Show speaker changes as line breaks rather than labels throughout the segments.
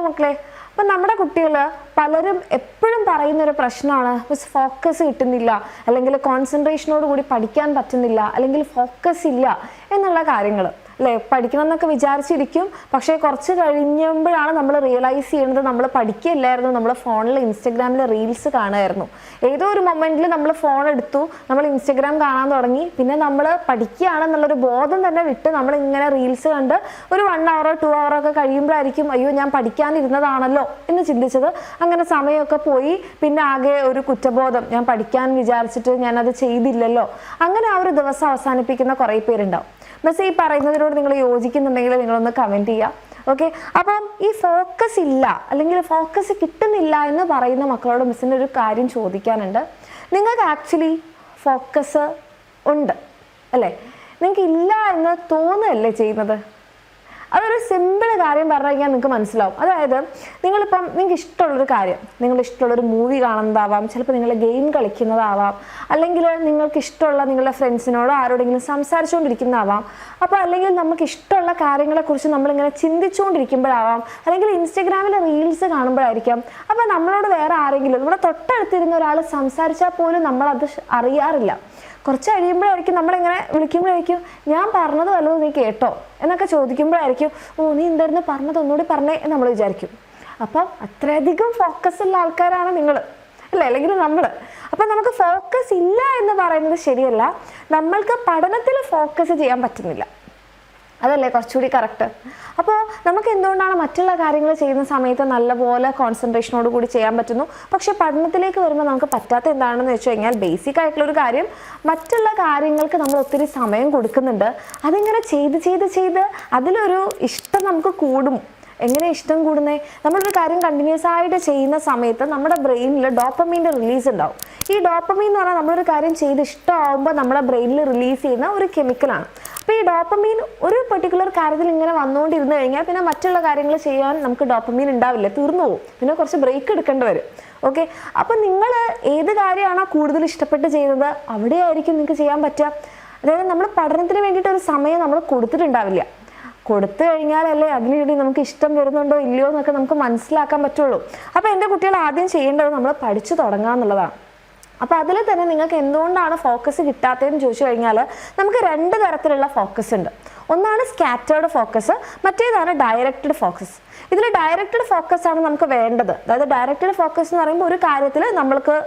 മക്കളെ, അപ്പം നമ്മുടെ കുട്ടികൾ പലരും എപ്പോഴും പറയുന്നൊരു പ്രശ്നമാണ് മിസ് ഫോക്കസ് കിട്ടുന്നില്ല, അല്ലെങ്കിൽ കോൺസെൻട്രേഷനോട് കൂടി പഠിക്കാൻ പറ്റുന്നില്ല, അല്ലെങ്കിൽ ഫോക്കസ് ഇല്ല എന്നുള്ള കാര്യങ്ങൾ അല്ലേ. പഠിക്കണം എന്നൊക്കെ വിചാരിച്ചിരിക്കും, പക്ഷേ കുറച്ച് കഴിയുമ്പോഴാണ് നമ്മൾ റിയലൈസ് ചെയ്യുന്നത് നമ്മൾ പഠിക്കില്ലായിരുന്നു, നമ്മൾ ഫോണിൽ ഇൻസ്റ്റഗ്രാമിൽ റീൽസ് കാണുമായിരുന്നു. ഏതോ ഒരു മൊമെന്റിൽ നമ്മൾ ഫോൺ എടുത്തു, നമ്മൾ ഇൻസ്റ്റഗ്രാം കാണാൻ തുടങ്ങി, പിന്നെ നമ്മൾ പഠിക്കുകയാണെന്നുള്ളൊരു ബോധം തന്നെ വിട്ട് നമ്മൾ ഇങ്ങനെ റീൽസ് കണ്ട് ഒരു 1 hour 2 hour ഒക്കെ കഴിയുമ്പോഴായിരിക്കും അയ്യോ ഞാൻ പഠിക്കാനിരുന്നതാണല്ലോ എന്ന് ചിന്തിച്ചത്. അങ്ങനെ സമയമൊക്കെ പോയി, പിന്നെ ആകെ ഒരു കുറ്റബോധം, ഞാൻ പഠിക്കാൻ വിചാരിച്ചിട്ട് ഞാനത് ചെയ്തില്ലല്ലോ. അങ്ങനെ ആ ഒരു ദിവസം അവസാനിപ്പിക്കുന്ന കുറേ പേരുണ്ടാവും. മിസ് ഈ പറയുന്നതിനോട് നിങ്ങൾ യോജിക്കുന്നുണ്ടെങ്കിൽ നിങ്ങളൊന്ന് കമൻറ്റ് ചെയ്യുക. ഓക്കെ, അപ്പം ഈ ഫോക്കസ് ഇല്ല അല്ലെങ്കിൽ ഫോക്കസ് കിട്ടുന്നില്ല എന്ന് പറയുന്ന മക്കളോട് മിസ്സിൻ്റെ ഒരു കാര്യം ചോദിക്കാനുണ്ട്. നിങ്ങൾക്ക് ആക്ച്വലി ഫോക്കസ് ഉണ്ട് അല്ലേ? നിങ്ങൾക്ക് ഇല്ല എന്ന് തോന്നുകയല്ലേ ചെയ്യുന്നത്? അതൊരു സിമ്പിൾ കാര്യം പറഞ്ഞു കഴിഞ്ഞാൽ നിങ്ങൾക്ക് മനസ്സിലാവും. അതായത് നിങ്ങൾക്ക് ഇഷ്ടമുള്ളൊരു കാര്യം, നിങ്ങൾ ഇഷ്ടമുള്ളൊരു മൂവി കാണുന്നതാവാം, ചിലപ്പോൾ നിങ്ങൾ ഗെയിം കളിക്കുന്നതാവാം, അല്ലെങ്കിൽ നിങ്ങൾക്ക് ഇഷ്ടമുള്ള നിങ്ങളുടെ ഫ്രണ്ട്സിനോടോ ആരോടെങ്കിലും സംസാരിച്ചുകൊണ്ടിരിക്കുന്നതാവാം. അപ്പോൾ അല്ലെങ്കിൽ നമുക്ക് ഇഷ്ടമുള്ള കാര്യങ്ങളെക്കുറിച്ച് നമ്മളിങ്ങനെ ചിന്തിച്ചുകൊണ്ടിരിക്കുമ്പോഴാവാം, അല്ലെങ്കിൽ ഇൻസ്റ്റഗ്രാമിൽ റീൽസ് കാണുമ്പോഴായിരിക്കാം. അപ്പോൾ നമ്മളോട് വേറെ ആരെങ്കിലും, നമ്മുടെ തൊട്ടടുത്തിരുന്ന ഒരാൾ സംസാരിച്ചാൽ പോലും നമ്മളത് അറിയാറില്ല. കുറച്ച് കഴിയുമ്പോഴായിരിക്കും നമ്മളിങ്ങനെ വിളിക്കുമ്പോഴായിരിക്കും ഞാൻ പറഞ്ഞത് വല്ലതും നീ കേട്ടോ എന്നൊക്കെ ചോദിക്കുമ്പോഴായിരിക്കും ഓ നീ എന്തായിരുന്നു പറഞ്ഞത് ഒന്നുകൂടി പറഞ്ഞേ എന്ന് നമ്മൾ വിചാരിക്കും. അപ്പം അത്രയധികം ഫോക്കസ് ഉള്ള ആൾക്കാരാണ് നിങ്ങൾ അല്ലേ, അല്ലെങ്കിൽ നമ്മൾ. അപ്പം നമുക്ക് ഫോക്കസ് ഇല്ല എന്ന് പറയുന്നത് ശരിയല്ല, നമ്മൾക്ക് പഠനത്തിൽ ഫോക്കസ് ചെയ്യാൻ പറ്റുന്നില്ല, അതല്ലേ കുറച്ചുകൂടി കറക്റ്റ്. അപ്പോൾ നമുക്ക് എന്തുകൊണ്ടാണ് മറ്റുള്ള കാര്യങ്ങൾ ചെയ്യുന്ന സമയത്ത് നല്ലപോലെ കോൺസെൻട്രേഷനോട് കൂടി ചെയ്യാൻ പറ്റുന്നു, പക്ഷെ പഠനത്തിലേക്ക് വരുമ്പോൾ നമുക്ക് പറ്റാത്ത എന്താണെന്ന് വെച്ച് കഴിഞ്ഞാൽ ബേസിക് ആയിട്ടുള്ളൊരു കാര്യം, മറ്റുള്ള കാര്യങ്ങൾക്ക് നമ്മൾ ഒത്തിരി സമയം കൊടുക്കുന്നുണ്ട്. അതിങ്ങനെ ചെയ്ത് അതിലൊരു ഇഷ്ടം നമുക്ക് കൂടും. എങ്ങനെ ഇഷ്ടം കൂടുന്നേ? നമ്മളൊരു കാര്യം കണ്ടിന്യൂസ് ആയിട്ട് ചെയ്യുന്ന സമയത്ത് നമ്മുടെ ബ്രെയിനിൽ ഡോപ്പമീൻ്റെ റിലീസ് ഉണ്ടാവും. ഈ ഡോപ്പമീൻ എന്ന് പറഞ്ഞാൽ നമ്മളൊരു കാര്യം ചെയ്ത് ഇഷ്ടമാകുമ്പോൾ നമ്മുടെ ബ്രെയിനിൽ റിലീസ് ചെയ്യുന്ന ഒരു കെമിക്കലാണ്. അപ്പോൾ ഈ ഡോപ്പമീൻ ഒരു പെർട്ടിക്കുലർ കാര്യത്തിൽ ഇങ്ങനെ വന്നുകൊണ്ടിരുന്നു കഴിഞ്ഞാൽ പിന്നെ മറ്റുള്ള കാര്യങ്ങൾ ചെയ്യാൻ നമുക്ക് ഡോപ്പമീൻ ഉണ്ടാവില്ല, തീർന്നു പോകും, പിന്നെ കുറച്ച് ബ്രേക്ക് എടുക്കേണ്ടി വരും. ഓക്കെ, അപ്പം നിങ്ങൾ ഏത് കാര്യമാണോ കൂടുതൽ ഇഷ്ടപ്പെട്ട് ചെയ്യുന്നത് അവിടെയായിരിക്കും നിങ്ങൾക്ക് ചെയ്യാൻ പറ്റുക. അതായത് നമ്മൾ പഠനത്തിന് വേണ്ടിയിട്ട് ഒരു സമയം നമ്മൾ കൊടുത്തിട്ടുണ്ടാവില്ല, കൊടുത്തു കഴിഞ്ഞാലല്ലേ അതിനുവേണ്ടി നമുക്ക് ഇഷ്ടം വരുന്നുണ്ടോ ഇല്ലയോ എന്നൊക്കെ നമുക്ക് മനസ്സിലാക്കാൻ പറ്റുള്ളൂ. അപ്പോൾ എൻ്റെ കുട്ടികൾ ആദ്യം ചെയ്യേണ്ടത് നമ്മൾ പഠിച്ചു തുടങ്ങുക എന്നുള്ളതാണ്. അപ്പോൾ അതിൽ തന്നെ നിങ്ങൾക്ക് എന്തുകൊണ്ടാണ് ഫോക്കസ് കിട്ടാത്തതെന്ന് ചോദിച്ചു കഴിഞ്ഞാൽ നമുക്ക് 2 തരത്തിലുള്ള ഫോക്കസ് ഉണ്ട്. ഒന്നാണ് സ്കാറ്റേർഡ് ഫോക്കസ്, മറ്റേതാണ് ഡയറക്റ്റഡ് ഫോക്കസ്. ഇതിൽ ഡയറക്റ്റഡ് ഫോക്കസ് ആണ് നമുക്ക് വേണ്ടത്. അതായത് ഡയറക്റ്റഡ് ഫോക്കസ് എന്ന് പറയുമ്പോൾ ഒരു കാര്യത്തിൽ നമ്മൾക്ക്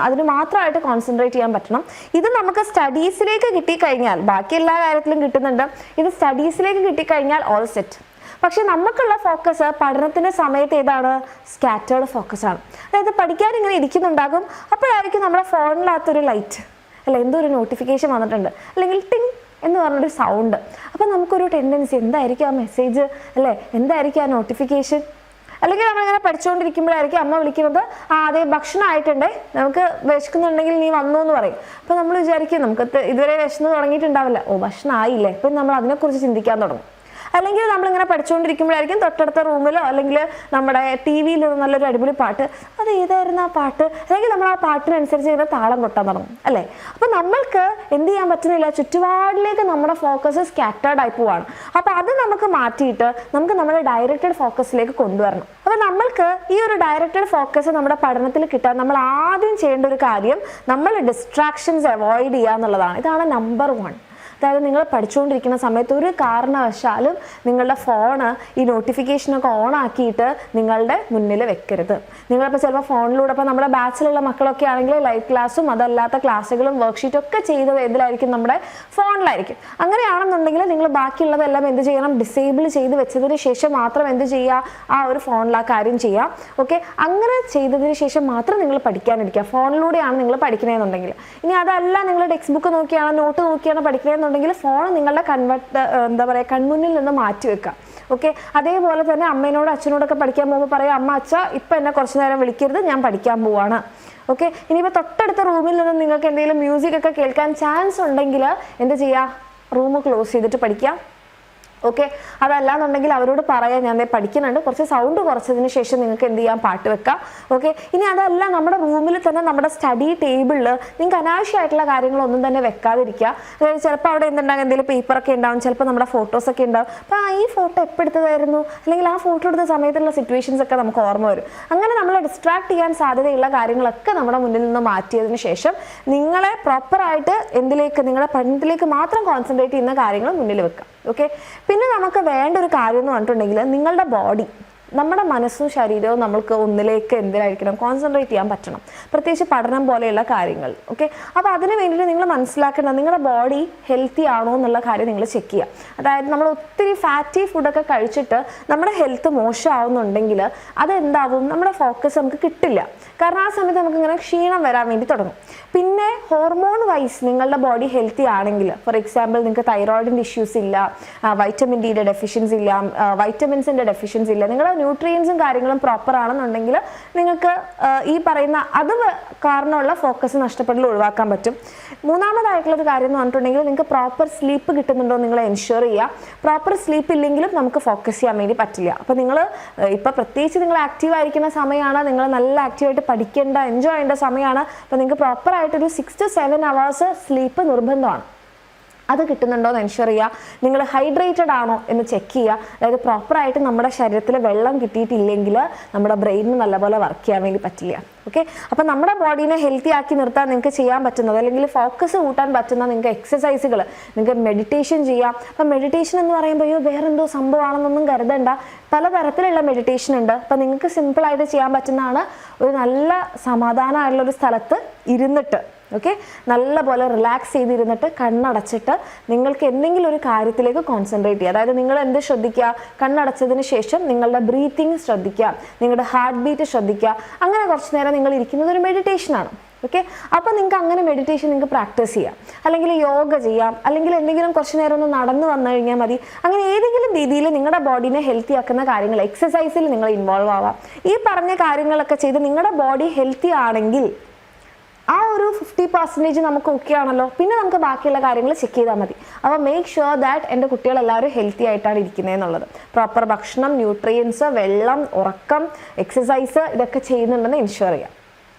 അതിന് മാത്രമായിട്ട് കോൺസെൻട്രേറ്റ് ചെയ്യാൻ പറ്റണം. ഇത് നമുക്ക് സ്റ്റഡീസിലേക്ക് കിട്ടിക്കഴിഞ്ഞാൽ, ബാക്കി എല്ലാ കാര്യത്തിലും കിട്ടുന്നുണ്ട്, ഇത് സ്റ്റഡീസിലേക്ക് കിട്ടിക്കഴിഞ്ഞാൽ ഓൾ സെറ്റ്. പക്ഷെ നമുക്കുള്ള ഫോക്കസ് പഠനത്തിൻ്റെ സമയത്ത് ഏതാണ്? സ്കാറ്റേർഡ് ഫോക്കസ് ആണ്. അതായത് പഠിക്കാൻ ഇങ്ങനെ ഇരിക്കുന്നുണ്ടാകും, അപ്പോഴായിരിക്കും നമ്മുടെ ഫോണിനകത്തൊരു ലൈറ്റ് അല്ല എന്തോ ഒരു നോട്ടിഫിക്കേഷൻ വന്നിട്ടുണ്ട്, അല്ലെങ്കിൽ ടിങ് എന്ന് പറഞ്ഞൊരു സൗണ്ട്. അപ്പം നമുക്കൊരു ടെൻഡൻസി എന്തായിരിക്കും ആ മെസ്സേജ് അല്ലേ, എന്തായിരിക്കും ആ നോട്ടിഫിക്കേഷൻ? അല്ലെങ്കിൽ നമ്മളിങ്ങനെ പഠിച്ചുകൊണ്ടിരിക്കുമ്പോഴായിരിക്കും അമ്മ വിളിക്കുന്നത്, അതെ ഭക്ഷണം ആയിട്ടുണ്ടേ, നമുക്ക് വിശക്കുന്നുണ്ടെങ്കിൽ നീ വന്നു എന്ന് പറയും. അപ്പോൾ നമ്മൾ വിചാരിക്കും നമുക്ക് ഇതുവരെ വിശന്ന് തുടങ്ങിയിട്ടുണ്ടാവില്ല, ഓ ഭക്ഷണം ആയില്ലേ, അപ്പം നമ്മൾ അതിനെക്കുറിച്ച് ചിന്തിക്കാൻ തുടങ്ങും. അല്ലെങ്കിൽ നമ്മളിങ്ങനെ പഠിച്ചുകൊണ്ടിരിക്കുമ്പോഴായിരിക്കും തൊട്ടടുത്ത റൂമിലോ അല്ലെങ്കിൽ നമ്മുടെ ടി വിയിലോ നല്ലൊരു അടിപൊളി പാട്ട്, അത് ഏതായിരുന്നു ആ പാട്ട്, അല്ലെങ്കിൽ നമ്മൾ ആ പാട്ടിനനുസരിച്ച് ഇങ്ങനെ താളം കൊട്ടാൻ തുടങ്ങും അല്ലേ. അപ്പോൾ നമ്മൾക്ക് എന്ത് ചെയ്യാൻ പറ്റുന്നില്ല, ചുറ്റുപാടിലേക്ക് നമ്മുടെ ഫോക്കസ് സ്കാറ്റേർഡ് ആയി പോവാണ്. അപ്പോൾ അത് നമുക്ക് മാറ്റിയിട്ട് നമുക്ക് നമ്മുടെ ഡയറക്റ്റഡ് ഫോക്കസിലേക്ക് കൊണ്ടുവരണം. അപ്പോൾ നമ്മൾക്ക് ഈ ഒരു ഡയറക്റ്റഡ് ഫോക്കസ് നമ്മുടെ പഠനത്തിൽ കിട്ടാൻ നമ്മൾ ആദ്യം ചെയ്യേണ്ട ഒരു കാര്യം നമ്മൾ ഡിസ്ട്രാക്ഷൻസ് അവോയ്ഡ് ചെയ്യുക എന്നുള്ളതാണ്. ഇതാണ് നമ്പർ 1. അതായത് നിങ്ങൾ പഠിച്ചുകൊണ്ടിരിക്കുന്ന സമയത്ത് ഒരു കാരണവശാലും നിങ്ങളുടെ ഫോണ് ഈ നോട്ടിഫിക്കേഷനൊക്കെ ഓൺ ആക്കിയിട്ട് നിങ്ങളുടെ മുന്നിൽ വെക്കരുത്. നിങ്ങളിപ്പോൾ ചിലപ്പോൾ ഫോണിലൂടെ, ഇപ്പോൾ നമ്മുടെ ബാച്ചിലുള്ള മക്കളൊക്കെ ആണെങ്കിൽ ലൈവ് ക്ലാസ്സും അതല്ലാത്ത ക്ലാസ്സുകളും വർക്ക്ഷീറ്റും ഒക്കെ ചെയ്തത് ഏതിലായിരിക്കും? നമ്മുടെ ഫോണിലായിരിക്കും. അങ്ങനെയാണെന്നുണ്ടെങ്കിൽ നിങ്ങൾ ബാക്കിയുള്ളതെല്ലാം എന്ത് ചെയ്യണം? ഡിസേബിൾ ചെയ്ത് വെച്ചതിന് ശേഷം മാത്രം എന്ത് ചെയ്യുക? ആ ഒരു ഫോണിൽ ആ കാര്യം ചെയ്യാം. ഓക്കെ, അങ്ങനെ ചെയ്തതിന് ശേഷം മാത്രം നിങ്ങൾ പഠിക്കാനിരിക്കുക. ഫോണിലൂടെയാണ് നിങ്ങൾ പഠിക്കണമെന്നുണ്ടെങ്കിൽ. ഇനി അതല്ല നിങ്ങൾ ടെക്സ്റ്റ് ബുക്ക് നോക്കിയാണ് നോട്ട് നോക്കിയാണ് പഠിക്കണമെന്നുണ്ടെങ്കിൽ ഫോൺ നിങ്ങളുടെ കൺമുന്നിൽ നിന്ന് മാറ്റി വെക്കുക. ഓക്കെ, അതേപോലെ തന്നെ അമ്മേനോട് അച്ഛനോടൊക്കെ പഠിക്കാൻ പോകുമ്പോൾ പറയാം, അമ്മ അച്ഛ ഇപ്പം എന്നെ കുറച്ച് നേരം വിളിക്കരുത്, ഞാൻ പഠിക്കാൻ പോവാണ്. ഓക്കെ, ഇനിയിപ്പോൾ തൊട്ടടുത്ത റൂമിൽ നിന്ന് നിങ്ങൾക്ക് എന്തെങ്കിലും മ്യൂസിക് ഒക്കെ കേൾക്കാൻ ചാൻസ് ഉണ്ടെങ്കിൽ എന്ത് ചെയ്യുക? റൂം ക്ലോസ് ചെയ്തിട്ട് പഠിക്കുക. ഓക്കെ, അതല്ലാന്നുണ്ടെങ്കിൽ അവരോട് പറയാം ഞാൻ പഠിക്കുന്നുണ്ട്, കുറച്ച് സൗണ്ട് കുറച്ചതിന് ശേഷം നിങ്ങൾക്ക് എന്ത് ചെയ്യാം, പാട്ട് വെക്കാം. ഓക്കെ, ഇനി അതല്ല നമ്മുടെ റൂമിൽ തന്നെ നമ്മുടെ സ്റ്റഡി ടേബിളിൽ നിങ്ങൾക്ക് അനാവശ്യമായിട്ടുള്ള കാര്യങ്ങളൊന്നും തന്നെ വെക്കാതിരിക്കുക. അതായത് ചിലപ്പോൾ അവിടെ എന്തുണ്ടാകും, എന്തെങ്കിലും പേപ്പറൊക്കെ ഉണ്ടാവും, ചിലപ്പോൾ നമ്മുടെ ഫോട്ടോസൊക്കെ ഉണ്ടാവും. അപ്പോൾ ഈ ഫോട്ടോ എപ്പോൾ എടുത്തതായിരുന്നു, അല്ലെങ്കിൽ ആ ഫോട്ടോ എടുത്ത സമയത്തുള്ള സിറ്റുവേഷൻസ് ഒക്കെ നമുക്ക് ഓർമ്മ വരും. അങ്ങനെ നമ്മളെ ഡിസ്ട്രാക്ട് ചെയ്യാൻ സാധ്യതയുള്ള കാര്യങ്ങളൊക്കെ നമ്മുടെ മുന്നിൽ നിന്ന് മാറ്റിയതിന് ശേഷം നിങ്ങളെ പ്രോപ്പറായിട്ട് എന്തിലേക്ക്, നിങ്ങളുടെ പഠനത്തിലേക്ക് മാത്രം കോൺസെൻട്രേറ്റ് ചെയ്യുന്ന കാര്യങ്ങൾ മുന്നിൽ വെക്കാം. ഓക്കെ, പിന്നെ നമുക്ക് വേണ്ട ഒരു കാര്യം എന്ന് പറഞ്ഞിട്ടുണ്ടെങ്കിൽ നിങ്ങളുടെ ബോഡി, നമ്മുടെ മനസ്സും ശരീരവും നമ്മൾക്ക് ഒന്നിലേക്ക് എന്തിനായിരിക്കണം, കോൺസെൻട്രേറ്റ് ചെയ്യാൻ പറ്റണം, പ്രത്യേകിച്ച് പഠനം പോലെയുള്ള കാര്യങ്ങൾ. ഓക്കെ, അപ്പോൾ അതിന് വേണ്ടിയിട്ട് നിങ്ങൾ മനസ്സിലാക്കേണ്ടത് നിങ്ങളുടെ ബോഡി ഹെൽത്തി ആണോ എന്നുള്ള കാര്യം നിങ്ങൾ ചെക്ക് ചെയ്യുക. അതായത് നമ്മൾ ഒത്തിരി ഫാറ്റി ഫുഡൊക്കെ കഴിച്ചിട്ട് നമ്മുടെ ഹെൽത്ത് മോശമാവുന്നുണ്ടെങ്കിൽ അതെന്താവും, നമ്മുടെ ഫോക്കസ് നമുക്ക് കിട്ടില്ല. കാരണം ആ സമയത്ത് നമുക്ക് ഇങ്ങനെ ക്ഷീണം വരാൻ വേണ്ടി തുടങ്ങും. പിന്നെ ഹോർമോൺ വൈസ് നിങ്ങളുടെ ബോഡി ഹെൽത്തി ആണെങ്കിൽ, ഫോർ എക്സാമ്പിൾ നിങ്ങൾക്ക് തൈറോയിഡിൻ്റെ ഇഷ്യൂസ് ഇല്ല, വൈറ്റമിൻ ഡിയുടെ ഡെഫിഷ്യൻസി ഇല്ല, വൈറ്റമിൻസിൻ്റെ ഡെഫിഷ്യൻസി ഇല്ല, നിങ്ങളുടെ ന്യൂട്രിയൻസും കാര്യങ്ങളും പ്രോപ്പർ ആണെന്നുണ്ടെങ്കിൽ നിങ്ങൾക്ക് ഈ പറയുന്ന അത് കാരണമുള്ള ഫോക്കസ് നഷ്ടപ്പെടൽ ഒഴിവാക്കാൻ പറ്റും. മൂന്നാമതായിട്ടുള്ളൊരു കാര്യം എന്ന് പറഞ്ഞിട്ടുണ്ടെങ്കിൽ നിങ്ങൾക്ക് പ്രോപ്പർ സ്ലീപ്പ് കിട്ടുന്നുണ്ടോ നിങ്ങൾ എൻഷുർ ചെയ്യുക. പ്രോപ്പർ സ്ലീപ്പ് ഇല്ലെങ്കിലും നമുക്ക് ഫോക്കസ് ചെയ്യാൻ വേണ്ടി പറ്റില്ല. അപ്പോൾ നിങ്ങൾ ഇപ്പോൾ പ്രത്യേകിച്ച് നിങ്ങൾ ആക്റ്റീവ് ആയിരിക്കുന്ന സമയമാണ്, നിങ്ങൾ നല്ല ആക്റ്റീവായിട്ട് പഠിക്കേണ്ട എൻജോയ് ചെയ്യേണ്ട സമയമാണ്. അപ്പോൾ നിങ്ങൾക്ക് പ്രോപ്പറായിട്ടൊരു 6 to 7 hours സ്ലീപ്പ് നിർബന്ധമാണ്. അത് കിട്ടുന്നുണ്ടോ എന്ന് എൻഷുർ ചെയ്യുക. നിങ്ങൾ ഹൈഡ്രേറ്റഡ് ആണോ എന്ന് ചെക്ക് ചെയ്യുക. അതായത് പ്രോപ്പറായിട്ട് നമ്മുടെ ശരീരത്തിൽ വെള്ളം കിട്ടിയിട്ടില്ലെങ്കിൽ നമ്മുടെ ബ്രെയിനിന് നല്ലപോലെ വർക്ക് ചെയ്യാൻ വേണ്ടി പറ്റില്ല. ഓക്കെ, അപ്പോൾ നമ്മുടെ ബോഡീനെ ഹെൽത്തി ആക്കി നിർത്താൻ നിങ്ങൾക്ക് ചെയ്യാൻ പറ്റുന്നത്, അല്ലെങ്കിൽ ഫോക്കസ് കൂട്ടാൻ പറ്റുന്ന നിങ്ങൾക്ക് എക്സസൈസുകൾ, നിങ്ങൾക്ക് മെഡിറ്റേഷൻ ചെയ്യാം. അപ്പം മെഡിറ്റേഷൻ എന്ന് പറയുമ്പോൾ വേറെന്തോ സംഭവമാണെന്നൊന്നും കരുതണ്ട, പലതരത്തിലുള്ള മെഡിറ്റേഷൻ ഉണ്ട്. അപ്പം നിങ്ങൾക്ക് സിമ്പിളായിട്ട് ചെയ്യാൻ പറ്റുന്നതാണ് ഒരു നല്ല സമാധാനമായിട്ടുള്ളൊരു സ്ഥലത്ത് ഇരുന്നിട്ട്, ഓക്കെ, നല്ലപോലെ റിലാക്സ് ചെയ്തിരുന്നിട്ട് കണ്ണടച്ചിട്ട് നിങ്ങൾക്ക് എന്തെങ്കിലും ഒരു കാര്യത്തിലേക്ക് കോൺസെൻട്രേറ്റ് ചെയ്യുക. അതായത് നിങ്ങൾ എന്ത് ശ്രദ്ധിക്കുക, കണ്ണടച്ചതിന് ശേഷം നിങ്ങളുടെ ബ്രീത്തിങ് ശ്രദ്ധിക്കുക, നിങ്ങളുടെ ഹാർട്ട് ബീറ്റ് ശ്രദ്ധിക്കുക. അങ്ങനെ കുറച്ച് നേരം നിങ്ങൾ ഇരിക്കുന്നത് ഒരു മെഡിറ്റേഷനാണ്. ഓക്കെ, അപ്പോൾ നിങ്ങൾക്ക് അങ്ങനെ മെഡിറ്റേഷൻ നിങ്ങൾക്ക് പ്രാക്ടീസ് ചെയ്യാം, അല്ലെങ്കിൽ യോഗ ചെയ്യാം, അല്ലെങ്കിൽ എന്തെങ്കിലും കുറച്ച് നേരം ഒന്ന് നടന്നു വന്നു കഴിഞ്ഞാൽ മതി. അങ്ങനെ ഏതെങ്കിലും രീതിയിൽ നിങ്ങളുടെ ബോഡീനെ ഹെൽത്തി ആക്കുന്ന കാര്യങ്ങൾ, എക്സസൈസിൽ നിങ്ങൾ ഇൻവോൾവ് ആവാം. ഈ പറഞ്ഞ കാര്യങ്ങളൊക്കെ ചെയ്ത് നിങ്ങളുടെ ബോഡി ഹെൽത്തി ആണെങ്കിൽ ആ ഒരു 50% നമുക്ക് ഓക്കെ ആണല്ലോ. പിന്നെ നമുക്ക് ബാക്കിയുള്ള കാര്യങ്ങൾ ചെക്ക് ചെയ്താൽ മതി. അപ്പോൾ മേക്ക് ഷുവർ ദാറ്റ് എൻ്റെ കുട്ടികളെല്ലാവരും ഹെൽത്തി ആയിട്ടാണ് ഇരിക്കുന്നതെന്നുള്ളത്. പ്രോപ്പർ ഭക്ഷണം, ന്യൂട്രിയൻസ്, വെള്ളം, ഉറക്കം, എക്സസൈസ് ഇതൊക്കെ ചെയ്യുന്നുണ്ടെന്ന് എൻഷുർ ചെയ്യാം.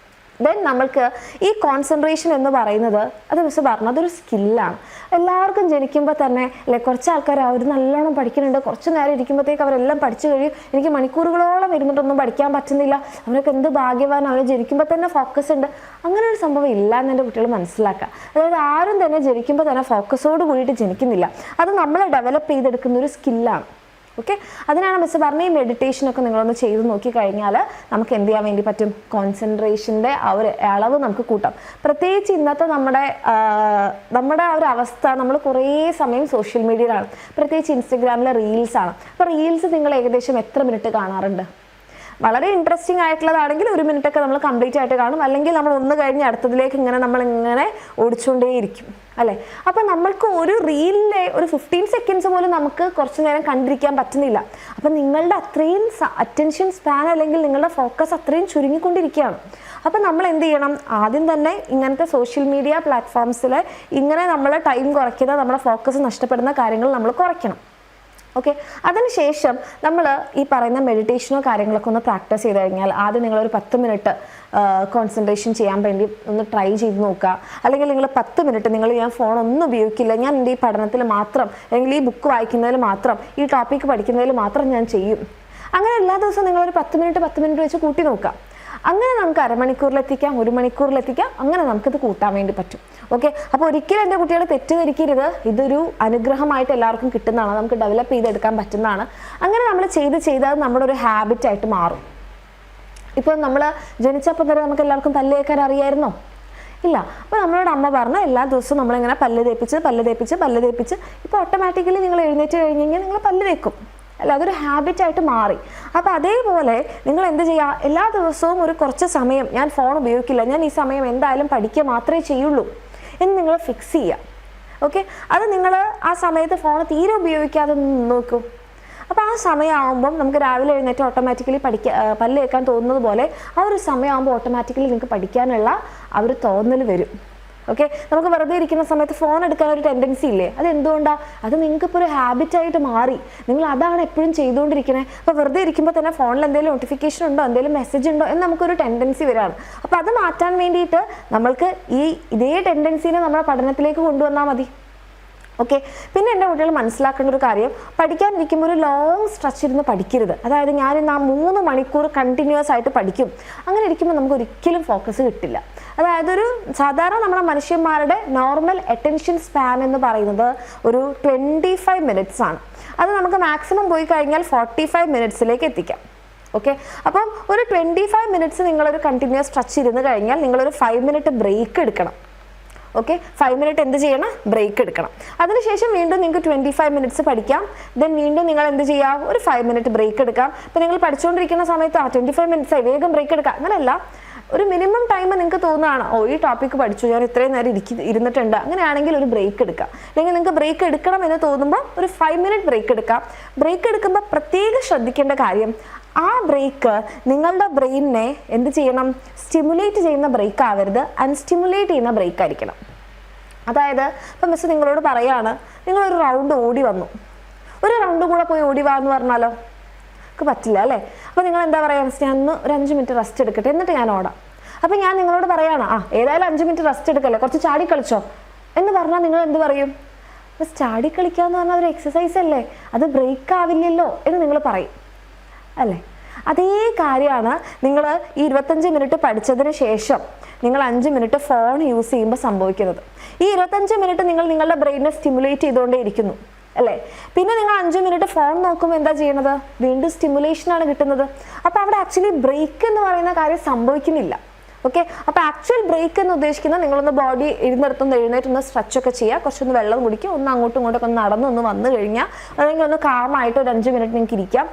ദെൻ നമ്മൾക്ക് ഈ കോൺസെൻട്രേഷൻ എന്ന് പറയുന്നത്, അത് മിസ് പറഞ്ഞു, അതൊരു സ്കില്ലാണ്. എല്ലാവർക്കും ജനിക്കുമ്പോൾ തന്നെ അല്ലെ, കുറച്ച് ആൾക്കാർ അവർ നല്ലോണം പഠിക്കുന്നുണ്ട്, കുറച്ച് നേരം ഇരിക്കുമ്പോഴത്തേക്ക് അവരെല്ലാം പഠിച്ചു കഴിയും, എനിക്ക് മണിക്കൂറുകളോളം ഇരുന്നിട്ടൊന്നും പഠിക്കാൻ പറ്റുന്നില്ല, അവരൊക്കെ എന്ത് ഭാഗ്യവാൻ, അവർ ജനിക്കുമ്പോൾ തന്നെ ഫോക്കസ് ഉണ്ട്. അങ്ങനെ ഒരു സംഭവം ഇല്ല എന്ന് എൻ്റെ കുട്ടികൾ മനസ്സിലാക്കുക. അതായത് ആരും തന്നെ ജനിക്കുമ്പോൾ തന്നെ ഫോക്കസോട് കൂടിയിട്ട് ജനിക്കുന്നില്ല. അത് നമ്മൾ ഡെവലപ്പ് ചെയ്തെടുക്കുന്ന ഒരു സ്കില്ലാണ്. ഓക്കെ, അതിനാണ് മിസ് പറഞ്ഞ ഈ മെഡിറ്റേഷനൊക്കെ നിങ്ങളൊന്ന് ചെയ്ത് നോക്കിക്കഴിഞ്ഞാൽ നമുക്ക് എന്ത് ചെയ്യാൻ വേണ്ടി പറ്റും, കോൺസെൻട്രേഷൻ്റെ ആ ഒരു അളവ് നമുക്ക് കൂട്ടാം. പ്രത്യേകിച്ച് ഇന്നത്തെ നമ്മുടെ ആ ഒരു അവസ്ഥ, നമ്മൾ കുറേ സമയം സോഷ്യൽ മീഡിയയിലാണ്, പ്രത്യേകിച്ച് ഇൻസ്റ്റഗ്രാമിലെ റീൽസാണ്. അപ്പോൾ റീൽസ് നിങ്ങൾ ഏകദേശം എത്ര മിനിറ്റ് കാണാറുണ്ട്? വളരെ ഇൻട്രസ്റ്റിംഗ് ആയിട്ടുള്ളതാണെങ്കിൽ 1 മിനിറ്റൊക്കെ നമ്മൾ കംപ്ലീറ്റ് ആയിട്ട് കാണും, അല്ലെങ്കിൽ നമ്മൾ ഒന്ന് കഴിഞ്ഞ് അടുത്തതിലേക്ക് നമ്മളിങ്ങനെ ഓടിച്ചുകൊണ്ടേയിരിക്കും അല്ലേ. അപ്പം നമ്മൾക്ക് ഒരു റീലിലെ ഒരു 15 സെക്കൻഡ്സ് പോലും നമുക്ക് കുറച്ച് നേരം കണ്ടിരിക്കാൻ പറ്റുന്നില്ല. അപ്പം നിങ്ങളുടെ അത്രയും അറ്റൻഷൻ സ്പാൻ അല്ലെങ്കിൽ നിങ്ങളുടെ ഫോക്കസ് അത്രയും ചുരുങ്ങിക്കൊണ്ടിരിക്കുകയാണ്. അപ്പം നമ്മൾ എന്ത് ചെയ്യണം, ആദ്യം തന്നെ ഇങ്ങനത്തെ സോഷ്യൽ മീഡിയ പ്ലാറ്റ്ഫോംസിൽ ഇങ്ങനെ നമ്മൾ ടൈം കുറയ്ക്കുന്ന, നമ്മുടെ ഫോക്കസ് നഷ്ടപ്പെടുന്ന കാര്യങ്ങൾ നമ്മൾ കുറയ്ക്കണം. ഓക്കെ, അതിനുശേഷം നമ്മൾ ഈ പറയുന്ന മെഡിറ്റേഷനോ കാര്യങ്ങളൊക്കെ ഒന്ന് പ്രാക്ടീസ് ചെയ്ത് കഴിഞ്ഞാൽ, ആദ്യം നിങ്ങളൊരു 10 മിനിറ്റ് കോൺസെൻട്രേഷൻ ചെയ്യാൻ വേണ്ടി ഒന്ന് ട്രൈ ചെയ്ത് നോക്കുക. അല്ലെങ്കിൽ നിങ്ങൾ 10 മിനിറ്റ് ഞാൻ ഫോണൊന്നും ഉപയോഗിക്കില്ല, ഞാൻ എൻ്റെ ഈ പഠനത്തിൽ മാത്രം, അല്ലെങ്കിൽ ഈ ബുക്ക് വായിക്കുന്നതിൽ മാത്രം, ഈ ടോപ്പിക്ക് പഠിക്കുന്നതിൽ മാത്രം ഞാൻ ചെയ്യും. അങ്ങനെ എല്ലാ ദിവസവും നിങ്ങളൊരു 10 മിനിറ്റ് വെച്ച് കൂട്ടി നോക്കുക. അങ്ങനെ നമുക്ക് അരമണിക്കൂറിലെത്തിക്കാം, 1 മണിക്കൂറിലെത്തിക്കാം, അങ്ങനെ നമുക്കിത് കൂട്ടാൻ വേണ്ടി പറ്റും. ഓക്കെ, അപ്പോൾ ഒരിക്കലും എൻ്റെ കുട്ടികൾ തെറ്റിദ്ധരിക്കരുത്, ഇതൊരു അനുഗ്രഹമായിട്ട് എല്ലാവർക്കും കിട്ടുന്നതാണ്, നമുക്ക് ഡെവലപ്പ് ചെയ്തെടുക്കാൻ പറ്റുന്നതാണ്. അങ്ങനെ നമ്മൾ ചെയ്ത് അത് നമ്മുടെ ഒരു ഹാബിറ്റായിട്ട് മാറും. ഇപ്പോൾ നമ്മൾ ജനിച്ചപ്പോൾ തന്നെ നമുക്ക് എല്ലാവർക്കും പല്ല് തേക്കാൻ അറിയായിരുന്നോ? ഇല്ല. അപ്പോൾ നമ്മളോട് അമ്മ പറഞ്ഞ എല്ലാ ദിവസവും നമ്മളിങ്ങനെ പല്ല് തേപ്പിച്ച് ഇപ്പോൾ ഓട്ടോമാറ്റിക്കലി നിങ്ങൾ എഴുന്നേറ്റ് കഴിഞ്ഞെങ്കിൽ നിങ്ങൾ പല്ല് തേക്കും അല്ല, അതൊരു ഹാബിറ്റായിട്ട് മാറി. അപ്പോൾ അതേപോലെ നിങ്ങൾ എന്ത് ചെയ്യുക, എല്ലാ ദിവസവും ഒരു കുറച്ച് സമയം ഞാൻ ഫോൺ ഉപയോഗിക്കില്ല, ഞാൻ ഈ സമയം എന്തായാലും പഠിക്കുക മാത്രമേ ചെയ്യുള്ളൂ എന്ന് നിങ്ങൾ ഫിക്സ് ചെയ്യുക. ഓക്കെ, അത് നിങ്ങൾ ആ സമയത്ത് ഫോൺ തീരെ ഉപയോഗിക്കാതെ നോക്കും. അപ്പോൾ ആ സമയമാകുമ്പം നമുക്ക് രാവിലെ എഴുന്നേറ്റ് ഓട്ടോമാറ്റിക്കലി പല്ല് കേൾക്കാൻ തോന്നുന്നത് പോലെ ആ ഒരു സമയമാകുമ്പോൾ ഓട്ടോമാറ്റിക്കലി നിങ്ങൾക്ക് പഠിക്കാനുള്ള ആ ഒരു തോന്നൽ വരും. ഓക്കെ, നമുക്ക് വെറുതെ ഇരിക്കുന്ന സമയത്ത് ഫോൺ എടുക്കാൻ ഒരു ടെൻഡൻസി ഇല്ലേ? അത് എന്തുകൊണ്ടാണ്? അത് നിങ്ങൾക്ക് ഇപ്പോൾ ഒരു ഹാബിറ്റായിട്ട് മാറി. നിങ്ങൾ അതാണ് എപ്പോഴും ചെയ്തുകൊണ്ടിരിക്കുന്നത്. അപ്പോൾ വെറുതെ ഇരിക്കുമ്പോൾ തന്നെ ഫോണിൽ എന്തെങ്കിലും നോട്ടിഫിക്കേഷൻ ഉണ്ടോ, എന്തെങ്കിലും മെസ്സേജ് ഉണ്ടോ എന്ന് നമുക്കൊരു ടെൻഡൻസി വരാണ്. അപ്പോൾ അത് മാറ്റാൻ വേണ്ടിയിട്ട് നമ്മൾക്ക് ഇതേ ടെൻഡൻസിനെ നമ്മുടെ പഠനത്തിലേക്ക് കൊണ്ടുവന്നാൽ മതി. ഓക്കെ, പിന്നെ എൻ്റെ കുട്ടികൾ മനസ്സിലാക്കേണ്ട ഒരു കാര്യം, പഠിക്കാനിരിക്കുമ്പോൾ ഒരു ലോങ് സ്ട്രെച്ച് ഇരുന്ന് പഠിക്കരുത്. അതായത് ഞാൻ ഇന്ന് 3 മണിക്കൂർ കണ്ടിന്യൂസ് ആയിട്ട് പഠിക്കും, അങ്ങനെ ഇരിക്കുമ്പോൾ നമുക്ക് ഒരിക്കലും ഫോക്കസ് കിട്ടില്ല. അതായത് സാധാരണ നമ്മുടെ മനുഷ്യന്മാരുടെ നോർമൽ അറ്റൻഷൻ സ്പാൻ എന്ന് പറയുന്നത് ഒരു 25 മിനിറ്റ്സ് ആണ്. അത് നമുക്ക് മാക്സിമം പോയി കഴിഞ്ഞാൽ 45 മിനിറ്റ്സിലേക്ക് എത്തിക്കാം. ഓക്കെ, അപ്പം ഒരു 25 മിനിറ്റ്സ് നിങ്ങളൊരു കണ്ടിന്യൂസ് സ്ട്രെച്ച് ഇരുന്ന് കഴിഞ്ഞാൽ നിങ്ങളൊരു 5 മിനിറ്റ് ബ്രേക്ക് എടുക്കണം. ഓക്കെ, 5 മിനിറ്റ് എന്ത് ചെയ്യണം? ബ്രേക്ക് എടുക്കണം. അതിനുശേഷം വീണ്ടും നിങ്ങൾക്ക് 25 മിനിറ്റ്സ് പഠിക്കാം. ദെൻ വീണ്ടും നിങ്ങൾ എന്ത് ചെയ്യാം? ഒരു 5 മിനിറ്റ് ബ്രേക്ക് എടുക്കാം. ഇപ്പം നിങ്ങൾ പഠിച്ചുകൊണ്ടിരിക്കുന്ന സമയത്ത് 25 മിനിറ്റ്സ് ആയി, വേഗം ബ്രേക്ക് എടുക്കാം. അങ്ങനെയല്ല, ഒരു മിനിമം ടൈം നിങ്ങൾക്ക് തോന്നുകയാണ്, ഈ ടോപ്പിക്ക് പഠിച്ചു, ഞാൻ ഇത്രയും നേരം ഇരുന്നിട്ടുണ്ട്, അങ്ങനെയാണെങ്കിൽ ഒരു ബ്രേക്ക് എടുക്കാം. അല്ലെങ്കിൽ നിങ്ങൾക്ക് ബ്രേക്ക് എടുക്കണം എന്ന് തോന്നുമ്പോൾ ഒരു 5 മിനിറ്റ് ബ്രേക്ക് എടുക്കാം. ബ്രേക്ക് എടുക്കുമ്പോൾ പ്രത്യേകം ശ്രദ്ധിക്കേണ്ട കാര്യം, ആ ബ്രേക്ക് നിങ്ങളുടെ ബ്രെയിനിനെ എന്ത് ചെയ്യണം? സ്റ്റിമുലേറ്റ് ചെയ്യുന്ന ബ്രേക്ക് ആവരുത്, അൺസ്റ്റിമുലേറ്റ് ചെയ്യുന്ന ബ്രേക്ക് ആയിരിക്കണം. അതായത് ഇപ്പം മിസ് നിങ്ങളോട് പറയാണ്, നിങ്ങളൊരു റൗണ്ട് ഓടി വന്നു, ഒരു റൗണ്ട് കൂടെ പോയി ഓടി വാ എന്ന് പറഞ്ഞാലോ? നമുക്ക് പറ്റില്ല അല്ലേ? അപ്പോൾ നിങ്ങൾ എന്താ പറയുക? മിസ് ഞാൻ ഒരു 5 മിനിറ്റ് റെസ്റ്റ് എടുക്കട്ടെ, എന്നിട്ട് ഞാൻ ഓടാം. അപ്പം ഞാൻ നിങ്ങളോട് പറയാണ്, ഏതായാലും 5 മിനിറ്റ് റെസ്റ്റ് എടുക്കല്ലേ, കുറച്ച് ചാടി കളിച്ചോ എന്ന് പറഞ്ഞാൽ നിങ്ങൾ എന്ത് പറയും? മിസ് ചാടി കളിക്കുക എന്ന് പറഞ്ഞാൽ ഒരു എക്സസൈസ് അല്ലേ, അത് ബ്രേക്ക് ആവില്ലല്ലോ എന്ന് നിങ്ങൾ പറയും അല്ലേ? അതേ കാര്യമാണ് നിങ്ങൾ ഈ 25 മിനിറ്റ് പഠിച്ചതിന് ശേഷം നിങ്ങൾ 5 മിനിറ്റ് ഫോൺ യൂസ് ചെയ്യുമ്പോൾ സംഭവിക്കുന്നത്. ഈ 25 മിനിറ്റ് നിങ്ങൾ നിങ്ങളുടെ ബ്രെയിനെ സ്റ്റിമുലേറ്റ് ചെയ്തുകൊണ്ടേ ഇരിക്കുന്നു അല്ലേ? പിന്നെ നിങ്ങൾ 5 മിനിറ്റ് ഫോൺ നോക്കുമ്പോൾ എന്താ ചെയ്യണത്? വീണ്ടും സ്റ്റിമുലേഷനാണ് കിട്ടുന്നത്. അപ്പോൾ അവിടെ ആക്ച്വലി ബ്രേക്ക് എന്ന് പറയുന്ന കാര്യം സംഭവിക്കുന്നില്ല. ഓക്കെ, അപ്പോൾ ആക്ച്വൽ ബ്രേക്ക് എന്ന് ഉദ്ദേശിക്കുന്നത് നിങ്ങളൊന്ന് ബോഡി എഴുന്നേറ്റൊന്ന് സ്ട്രെച്ച് ഒക്കെ ചെയ്യുക, കുറച്ചൊന്ന് വെള്ളം കുടിക്കുക, ഒന്ന് അങ്ങോട്ടും ഇങ്ങോട്ടൊക്കെ ഒന്ന് നടന്നൊന്ന് വന്നു കഴിഞ്ഞാൽ, അല്ലെങ്കിൽ ഒന്ന് കാമായിട്ട് ഒരു 5 മിനിറ്റ് നിങ്ങൾക്ക് ഇരിക്കാം.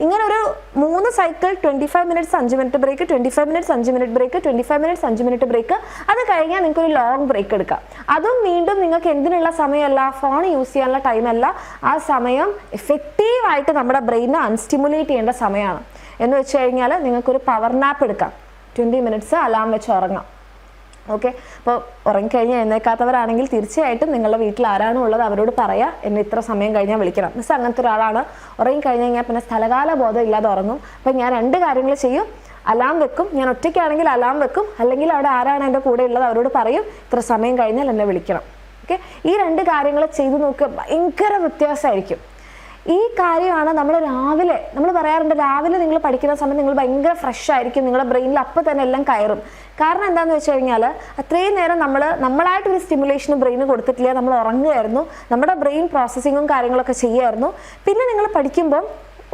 ഇങ്ങനെ ഒരു 3 cycle, 25 minutes 5 minute break, 25 minutes 5 minute break, 25 minutes 5 minute break. അത് കഴിഞ്ഞാൽ നിങ്ങൾക്ക് ഒരു ലോങ് ബ്രേക്ക് എടുക്കാം. അതും വീണ്ടും നിങ്ങൾക്ക് എന്തിനുള്ള സമയമല്ല, ഫോൺ യൂസ് ചെയ്യാനുള്ള ടൈമല്ല, ആ സമയം എഫക്റ്റീവായിട്ട് നമ്മുടെ ബ്രെയിനെ അൺസ്റ്റിമുലേറ്റ് ചെയ്യേണ്ട സമയമാണ്. എന്ന് വെച്ച് കഴിഞ്ഞാൽ നിങ്ങൾക്കൊരു പവർ നാപ്പ് എടുക്കാം, 20 മിനിറ്റ്സ് അലാം വെച്ച് ഉറങ്ങാം. ഓക്കെ, അപ്പോൾ ഉറങ്ങിക്കഴിഞ്ഞാൽ എഴുന്നേക്കാത്തവരാണെങ്കിൽ തീർച്ചയായിട്ടും നിങ്ങളുടെ വീട്ടിൽ ആരാണോ ഉള്ളത് അവരോട് പറയാം, എന്നെ ഇത്ര സമയം കഴിഞ്ഞാൽ വിളിക്കണം. മിസ് അങ്ങനത്തെ ഒരാളാണ്, ഉറങ്ങിക്കഴിഞ്ഞ് കഴിഞ്ഞാൽ പിന്നെ സ്ഥലകാല ബോധം ഇല്ലാതെ ഉറങ്ങും. അപ്പം ഞാൻ 2 കാര്യങ്ങൾ ചെയ്യും, അലാം വെക്കും, ഞാൻ ഒറ്റയ്ക്കാണെങ്കിൽ അലാം വെക്കും, അല്ലെങ്കിൽ അവിടെ ആരാണ് എൻ്റെ കൂടെ ഉള്ളത് അവരോട് പറയും, ഇത്ര സമയം കഴിഞ്ഞാൽ എന്നെ വിളിക്കണം. ഓക്കെ, ഈ 2 കാര്യങ്ങൾ ചെയ്തു നോക്കുക, ഭയങ്കര വ്യത്യാസമായിരിക്കും. ഈ കാര്യമാണ് നമ്മൾ പറയാറുണ്ട്, രാവിലെ നിങ്ങൾ പഠിക്കുന്ന സമയത്ത് നിങ്ങൾ ഭയങ്കര ഫ്രഷ് ആയിരിക്കും, നിങ്ങളുടെ ബ്രെയിനിൽ അപ്പം തന്നെ എല്ലാം കയറും. കാരണം എന്താണെന്ന് വെച്ച് കഴിഞ്ഞാൽ അത്രയും നേരം നമ്മളായിട്ടൊരു സ്റ്റിമുലേഷന് ബ്രെയിന് കൊടുത്തിട്ടില്ല, നമ്മൾ ഉറങ്ങുമായിരുന്നു, നമ്മുടെ ബ്രെയിൻ പ്രോസസ്സിങ്ങും കാര്യങ്ങളൊക്കെ ചെയ്യുമായിരുന്നു. പിന്നെ നിങ്ങൾ പഠിക്കുമ്പം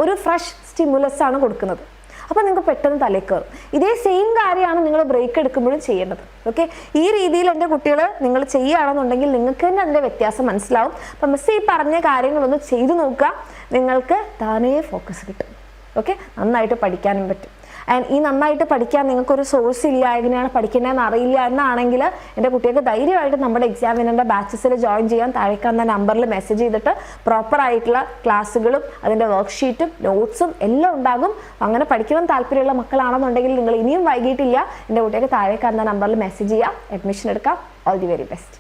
ഒരു ഫ്രഷ് സ്റ്റിമുലസ് ആണ് കൊടുക്കുന്നത്, അപ്പോൾ നിങ്ങൾക്ക് പെട്ടെന്ന് തലയിൽ കയറും. ഇതേ സെയിം കാര്യമാണ് നിങ്ങൾ ബ്രേക്ക് എടുക്കുമ്പോഴും ചെയ്യേണ്ടത്. ഓക്കെ, ഈ രീതിയിൽ എൻ്റെ കുട്ടികൾ നിങ്ങൾ ചെയ്യുകയാണെന്നുണ്ടെങ്കിൽ നിങ്ങൾക്ക് തന്നെ അതിൻ്റെ വ്യത്യാസം മനസ്സിലാവും. അപ്പം മിസ് ഈ പറഞ്ഞ കാര്യങ്ങളൊന്ന് ചെയ്തു നോക്കുക, നിങ്ങൾക്ക് താനേ ഫോക്കസ് കിട്ടും. ഓക്കെ, നന്നായിട്ട് പഠിക്കാനും പറ്റും. ആൻഡ് ഈ നന്നായിട്ട് പഠിക്കാൻ നിങ്ങൾക്കൊരു സോഴ്സ് ഇല്ല, എങ്ങനെയാണ് പഠിക്കേണ്ടതെന്ന് അറിയില്ല എന്നാണെങ്കിൽ എൻ്റെ കുട്ടികൾക്ക് ധൈര്യമായിട്ട് നമ്മുടെ എക്സാമിനറിൻ്റെ ബാച്ചസിൽ ജോയിൻ ചെയ്യാൻ. താഴേക്കാന്ന നമ്പറിൽ മെസ്സേജ് ചെയ്തിട്ട് പ്രോപ്പറായിട്ടുള്ള ക്ലാസ്സുകളും അതിൻ്റെ വർക്ക്ഷീറ്റും നോട്ട്സും എല്ലാം ഉണ്ടാകും. അങ്ങനെ പഠിക്കണം താല്പര്യമുള്ള മക്കളാണെന്നുണ്ടെങ്കിൽ നിങ്ങൾ ഇനിയും വൈകിട്ടില്ല, എൻ്റെ കുട്ടികൾക്ക് താഴേക്കാന്ന നമ്പറിൽ മെസ്സേജ് ചെയ്യാം, അഡ്മിഷൻ എടുക്കാം. All the very best.